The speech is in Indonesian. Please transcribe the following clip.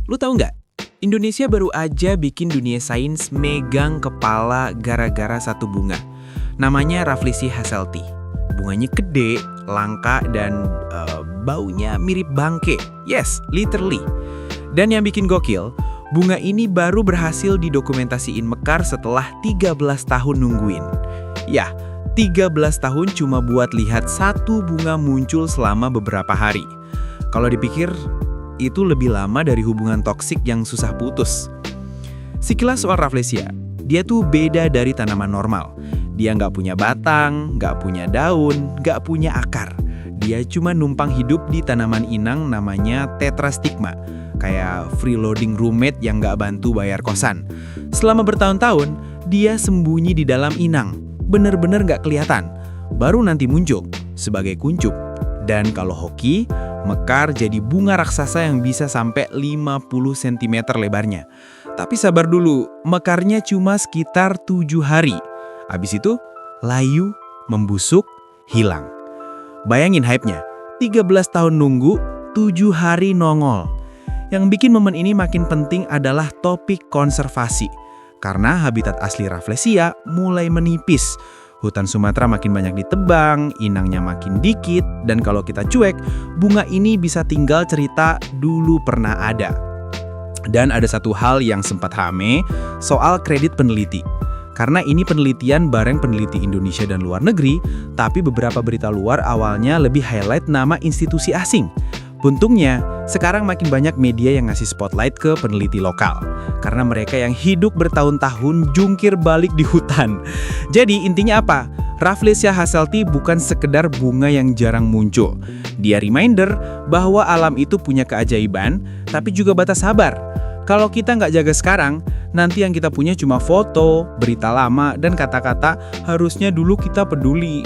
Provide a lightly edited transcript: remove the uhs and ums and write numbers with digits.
Lu tahu nggak? Indonesia baru aja bikin dunia sains megang kepala gara-gara satu bunga. Namanya Rafflesia hasselti. Bunganya gede, langka, dan baunya mirip bangke. Yes, literally. Dan yang bikin gokil, bunga ini baru berhasil didokumentasiin mekar setelah 13 tahun nungguin. Ya, 13 tahun cuma buat lihat satu bunga muncul selama beberapa hari. Kalau dipikir, itu lebih lama dari hubungan toksik yang susah putus. Sekilas soal Rafflesia, dia tuh beda dari tanaman normal. Dia nggak punya batang, nggak punya daun, nggak punya akar. Dia cuma numpang hidup di tanaman inang namanya tetrastigma, kayak freeloading roommate yang nggak bantu bayar kosan. Selama bertahun-tahun, dia sembunyi di dalam inang, bener-bener nggak kelihatan. Baru nanti muncul sebagai kuncup. Dan kalau hoki, mekar jadi bunga raksasa yang bisa sampai 50 cm lebarnya. Tapi sabar dulu, mekarnya cuma sekitar 7 hari. Habis itu, layu, membusuk, hilang. Bayangin hype-nya, 13 tahun nunggu, 7 hari nongol. Yang bikin momen ini makin penting adalah topik konservasi. Karena habitat asli Rafflesia mulai menipis. Hutan Sumatera makin banyak ditebang, inangnya makin dikit, dan kalau kita cuek, bunga ini bisa tinggal cerita dulu pernah ada. Dan ada satu hal yang sempat rame, soal kredit peneliti. Karena ini penelitian bareng peneliti Indonesia dan luar negeri, tapi beberapa berita luar awalnya lebih highlight nama institusi asing. Untungnya, sekarang makin banyak media yang ngasih spotlight ke peneliti lokal. Karena mereka yang hidup bertahun-tahun jungkir balik di hutan. Jadi intinya apa? Rafflesia hasselti bukan sekedar bunga yang jarang muncul. Dia reminder bahwa alam itu punya keajaiban, tapi juga batas sabar. Kalau kita nggak jaga sekarang, nanti yang kita punya cuma foto, berita lama, dan kata-kata harusnya dulu kita peduli.